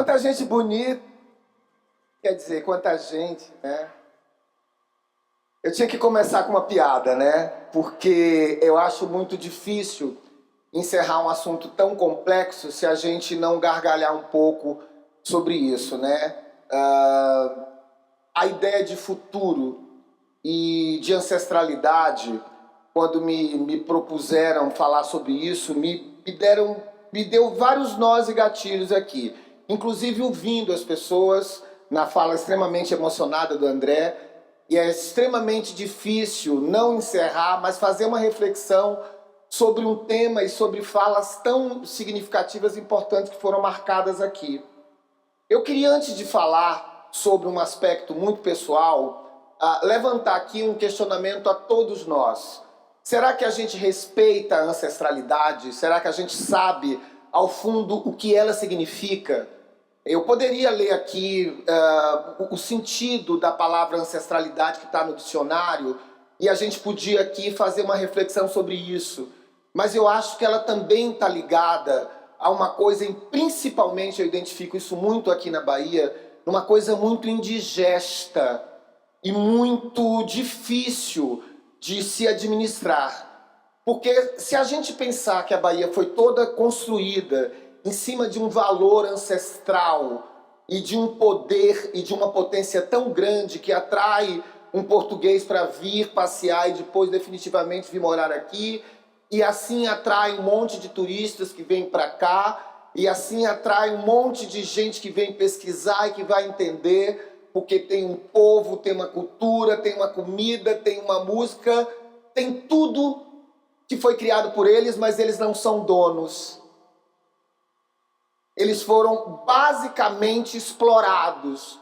Quanta gente bonita, quer dizer, quanta gente, né? Eu tinha que começar com uma piada, né? Porque eu acho muito difícil encerrar um assunto tão complexo se a gente não gargalhar um pouco sobre isso, né? A ideia de futuro e de ancestralidade, quando me propuseram falar sobre isso, me deu vários nós e gatilhos aqui. Inclusive ouvindo as pessoas na fala extremamente emocionada do André, e é extremamente difícil não encerrar, mas fazer uma reflexão sobre um tema e sobre falas tão significativas e importantes que foram marcadas aqui. Eu queria, antes de falar sobre um aspecto muito pessoal, levantar aqui um questionamento a todos nós. Será que a gente respeita a ancestralidade? Será que a gente sabe, ao fundo, o que ela significa? Eu poderia ler aqui o sentido da palavra ancestralidade que está no dicionário, e a gente podia aqui fazer uma reflexão sobre isso. Mas eu acho que ela também está ligada a uma coisa, e principalmente eu identifico isso muito aqui na Bahia, uma coisa muito indigesta e muito difícil de se administrar. Porque se a gente pensar que a Bahia foi toda construída em cima de um valor ancestral e de um poder e de uma potência tão grande que atrai um português para vir passear e depois definitivamente vir morar aqui, e assim atrai um monte de turistas que vêm para cá, e assim atrai um monte de gente que vem pesquisar e que vai entender, porque tem um povo, tem uma cultura, tem uma comida, tem uma música, tem tudo que foi criado por eles, mas eles não são donos. Eles foram basicamente explorados.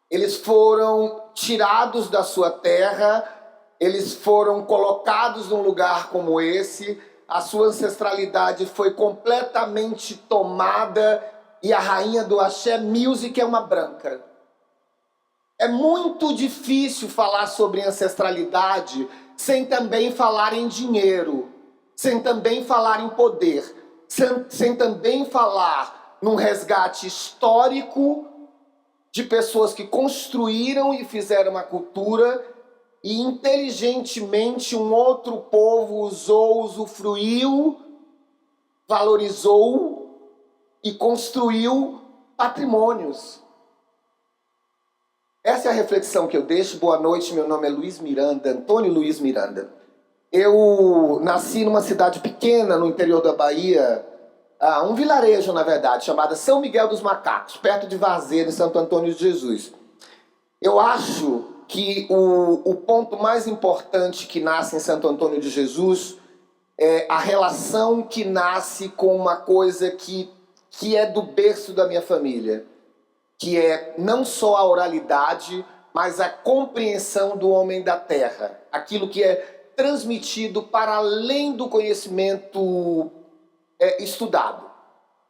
Eles foram tirados da sua terra, eles foram colocados num lugar como esse, a sua ancestralidade foi completamente tomada e a rainha do axé music é uma branca. É muito difícil falar sobre ancestralidade sem também falar em dinheiro, sem também falar em poder, sem também falar num resgate histórico de pessoas que construíram e fizeram uma cultura e inteligentemente um outro povo usou, usufruiu, valorizou e construiu patrimônios. Essa é a reflexão que eu deixo. Boa noite, meu nome é Luiz Miranda, Antônio Luiz Miranda. Eu nasci numa cidade pequena no interior da Bahia, um vilarejo, na verdade, chamado São Miguel dos Macacos, perto de Varzedo, em Santo Antônio de Jesus. Eu acho que o ponto mais importante que nasce em Santo Antônio de Jesus é a relação que nasce com uma coisa que é do berço da minha família, que é não só a oralidade, mas a compreensão do homem da terra, aquilo que é transmitido para além do conhecimento estudado.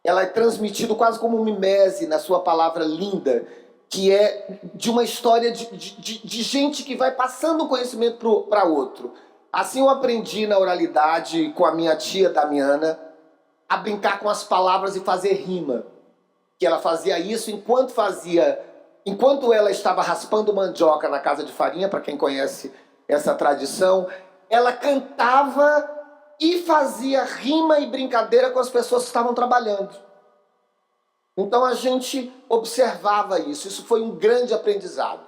Ela é transmitida quase como mimese na sua palavra linda, que é de uma história de gente que vai passando o conhecimento para outro. Assim eu aprendi na oralidade com a minha tia Damiana a brincar com as palavras e fazer rima. Que ela fazia isso enquanto ela estava raspando mandioca na casa de farinha, para quem conhece essa tradição, ela cantava e fazia rima e brincadeira com as pessoas que estavam trabalhando. Então a gente observava isso foi um grande aprendizado.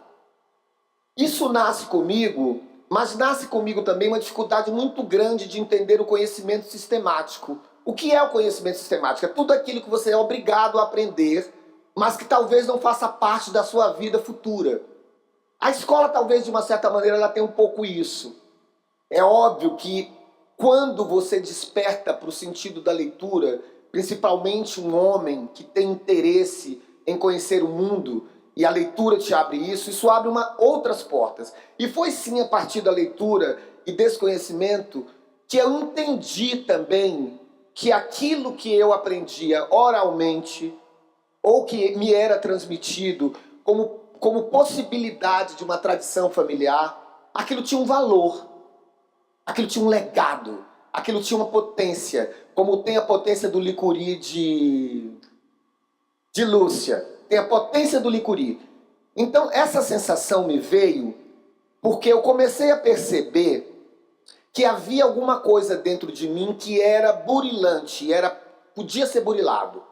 Isso nasce comigo, mas nasce comigo também uma dificuldade muito grande de entender o conhecimento sistemático. O que é o conhecimento sistemático? É tudo aquilo que você é obrigado a aprender, mas que talvez não faça parte da sua vida futura. A escola, talvez, de uma certa maneira, ela tem um pouco isso. É óbvio que quando você desperta para o sentido da leitura, principalmente um homem que tem interesse em conhecer o mundo, e a leitura te abre isso abre outras portas. E foi sim a partir da leitura e desse conhecimento que eu entendi também que aquilo que eu aprendia oralmente, ou que me era transmitido como possibilidade de uma tradição familiar, aquilo tinha um valor, aquilo tinha um legado, aquilo tinha uma potência, como tem a potência do licuri de de Lúcia, tem a potência do licuri. Então essa sensação me veio porque eu comecei a perceber que havia alguma coisa dentro de mim que era burilante, podia ser burilado.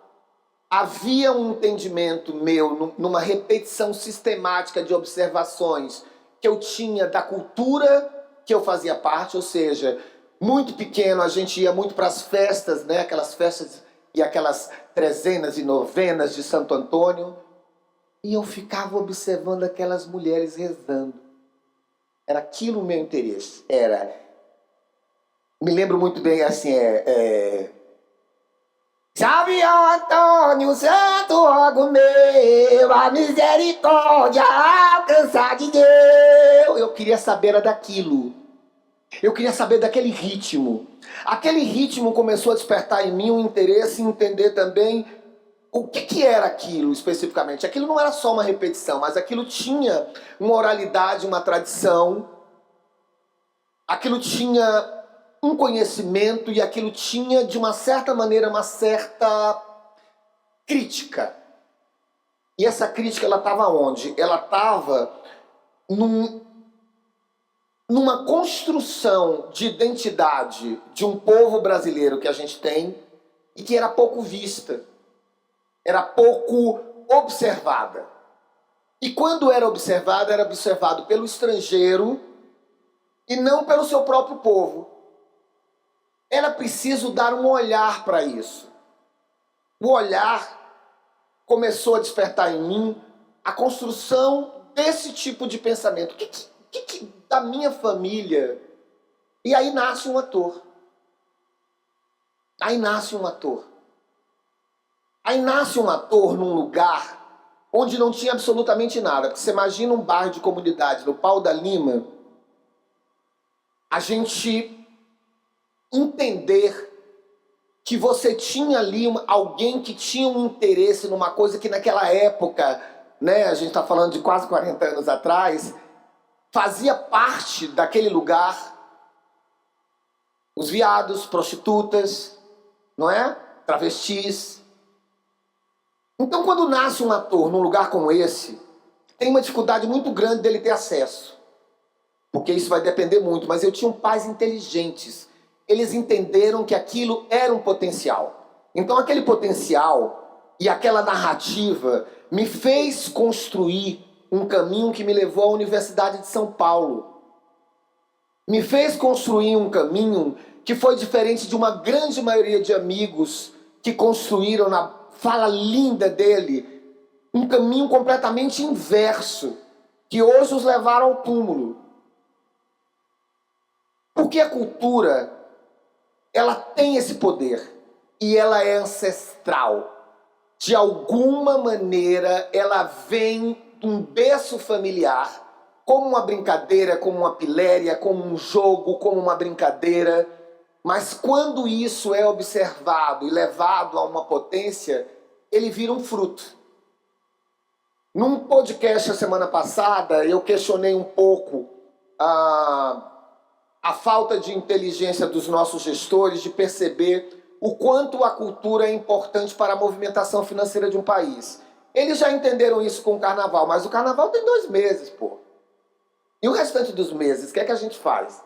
Havia um entendimento meu, numa repetição sistemática de observações que eu tinha da cultura que eu fazia parte, ou seja, muito pequeno a gente ia muito para as festas, né? Aquelas festas e aquelas trezenas e novenas de Santo Antônio, e eu ficava observando aquelas mulheres rezando. Era aquilo o meu interesse. Me lembro muito bem assim, Salve ao Antônio Santo, rogo meu, a misericórdia alcançar de Deus. Eu queria saber era daquilo. Eu queria saber daquele ritmo. Aquele ritmo começou a despertar em mim um interesse em entender também o que era aquilo especificamente. Aquilo não era só uma repetição, mas aquilo tinha uma oralidade, uma tradição. Aquilo tinha um conhecimento e aquilo tinha, de uma certa maneira, uma certa crítica. E essa crítica, ela estava onde? Ela estava numa construção de identidade de um povo brasileiro que a gente tem e que era pouco vista, era pouco observada. E quando era observada, era observado pelo estrangeiro e não pelo seu próprio povo. Era preciso dar um olhar para isso. O olhar começou a despertar em mim a construção desse tipo de pensamento. O que da minha família? E aí nasce um ator. Aí nasce um ator. Aí nasce um ator num lugar onde não tinha absolutamente nada. Porque você imagina um bairro de comunidade no Pau da Lima, a gente entender que você tinha ali alguém que tinha um interesse numa coisa que naquela época, né, a gente está falando de quase 40 anos atrás, fazia parte daquele lugar. Os viados, prostitutas, não é? Travestis. Então, quando nasce um ator num lugar como esse, tem uma dificuldade muito grande dele ter acesso. Porque isso vai depender muito. Mas eu tinha pais inteligentes. Eles entenderam que aquilo era um potencial. Então, aquele potencial e aquela narrativa me fez construir um caminho que me levou à Universidade de São Paulo. Me fez construir um caminho que foi diferente de uma grande maioria de amigos que construíram, na fala linda dele, um caminho completamente inverso, que hoje os levaram ao túmulo. Porque a cultura, ela tem esse poder e ela é ancestral. De alguma maneira, ela vem de um berço familiar, como uma brincadeira, como uma piléria, como um jogo, como uma brincadeira. Mas quando isso é observado e levado a uma potência, ele vira um fruto. Num podcast a semana passada, eu questionei um pouco a falta de inteligência dos nossos gestores de perceber o quanto a cultura é importante para a movimentação financeira de um país. Eles já entenderam isso com o carnaval, mas o carnaval tem 2 meses, pô. E o restante dos meses, o que é que a gente faz?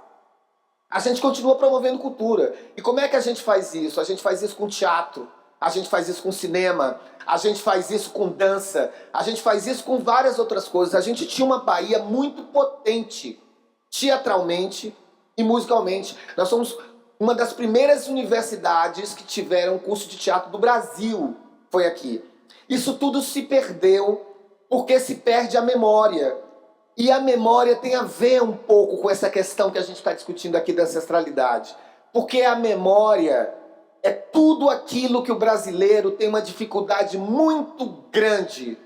A gente continua promovendo cultura. E como é que a gente faz isso? A gente faz isso com teatro, a gente faz isso com cinema, a gente faz isso com dança, a gente faz isso com várias outras coisas. A gente tinha uma Bahia muito potente, teatralmente e musicalmente. Nós somos uma das primeiras universidades que tiveram curso de teatro do Brasil, foi aqui. Isso tudo se perdeu porque se perde a memória. E a memória tem a ver um pouco com essa questão que a gente está discutindo aqui da ancestralidade. Porque a memória é tudo aquilo que o brasileiro tem uma dificuldade muito grande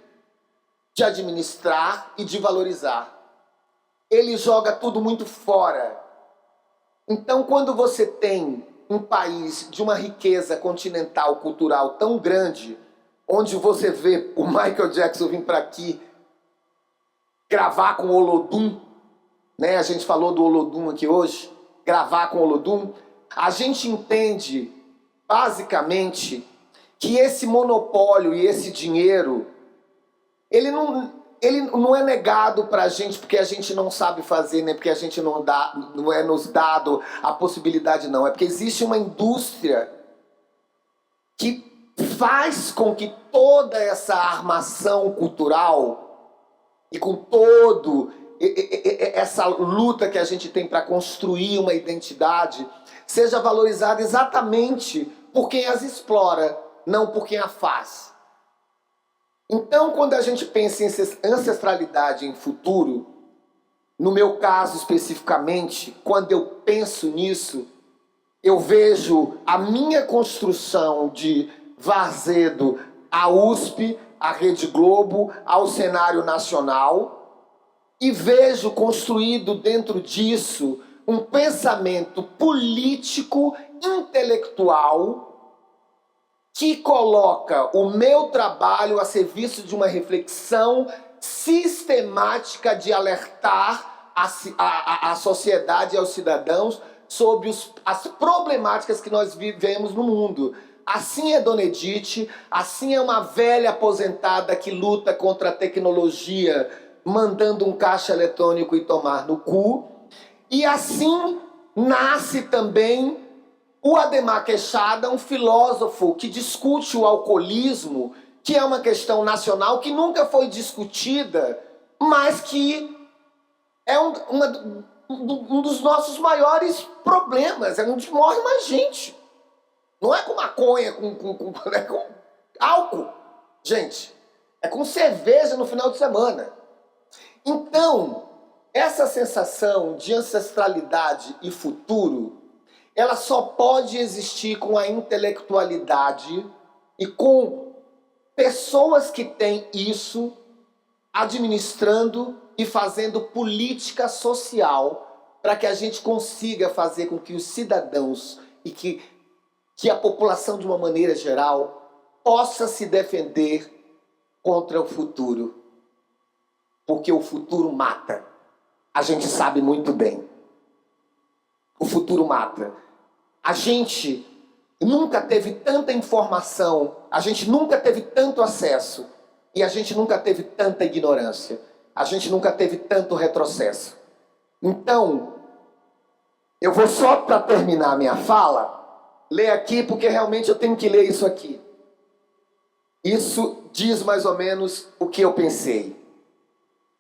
de administrar e de valorizar. Ele joga tudo muito fora. Então, quando você tem um país de uma riqueza continental, cultural tão grande, onde você vê o Michael Jackson vir para aqui gravar com o Olodum, né? A gente falou do Olodum aqui hoje, gravar com o Olodum, a gente entende, basicamente, que esse monopólio e esse dinheiro, ele não é negado para a gente porque a gente não sabe fazer, nem porque a gente não é nos dado a possibilidade, não. É porque existe uma indústria que faz com que toda essa armação cultural e com todo essa luta que a gente tem para construir uma identidade seja valorizada exatamente por quem as explora, não por quem a faz. Então, quando a gente pensa em ancestralidade em futuro, no meu caso especificamente, quando eu penso nisso, eu vejo a minha construção de Varzedo à USP, à Rede Globo, ao cenário nacional, e vejo construído dentro disso um pensamento político, intelectual, que coloca o meu trabalho a serviço de uma reflexão sistemática de alertar a sociedade e aos cidadãos sobre as problemáticas que nós vivemos no mundo. Assim é Dona Edith, assim é uma velha aposentada que luta contra a tecnologia, mandando um caixa eletrônico e tomar no cu. E assim nasce também o Adhemar Queixada, um filósofo que discute o alcoolismo, que é uma questão nacional que nunca foi discutida, mas que é um dos nossos maiores problemas, é onde morre mais gente. Não é com maconha, é com álcool, gente. É com cerveja no final de semana. Então, essa sensação de ancestralidade e futuro, ela só pode existir com a intelectualidade e com pessoas que têm isso administrando e fazendo política social para que a gente consiga fazer com que os cidadãos e que a população, de uma maneira geral, possa se defender contra o futuro. Porque o futuro mata. A gente sabe muito bem. O futuro mata. A gente nunca teve tanta informação, a gente nunca teve tanto acesso e a gente nunca teve tanta ignorância. A gente nunca teve tanto retrocesso. Então, eu vou só para terminar a minha fala, ler aqui porque realmente eu tenho que ler isso aqui. Isso diz mais ou menos o que eu pensei.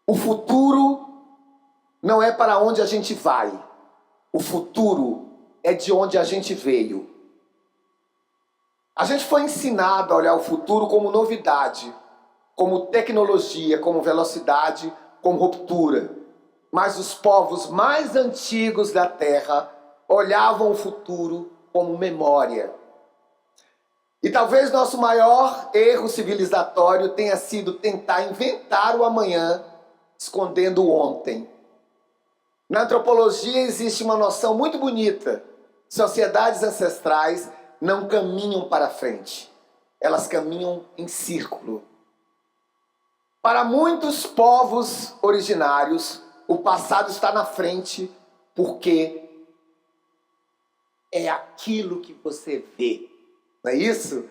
O futuro não é para onde a gente vai. O futuro é de onde a gente veio. A gente foi ensinado a olhar o futuro como novidade, como tecnologia, como velocidade, como ruptura. Mas os povos mais antigos da Terra olhavam o futuro como memória. E talvez nosso maior erro civilizatório tenha sido tentar inventar o amanhã, escondendo o ontem. Na antropologia existe uma noção muito bonita. Sociedades ancestrais não caminham para frente. Elas caminham em círculo. Para muitos povos originários, o passado está na frente porque é aquilo que você vê. Não é isso?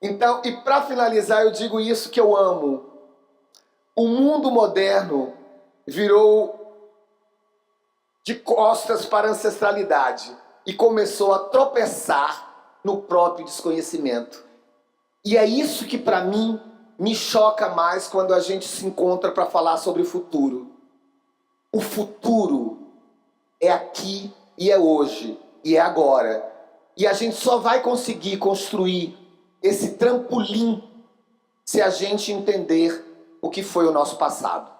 Então, e para finalizar, eu digo isso que eu amo. O mundo moderno virou de costas para a ancestralidade e começou a tropeçar no próprio desconhecimento. E é isso que, para mim, me choca mais quando a gente se encontra para falar sobre o futuro. O futuro é aqui e é hoje e é agora. E a gente só vai conseguir construir esse trampolim se a gente entender o que foi o nosso passado.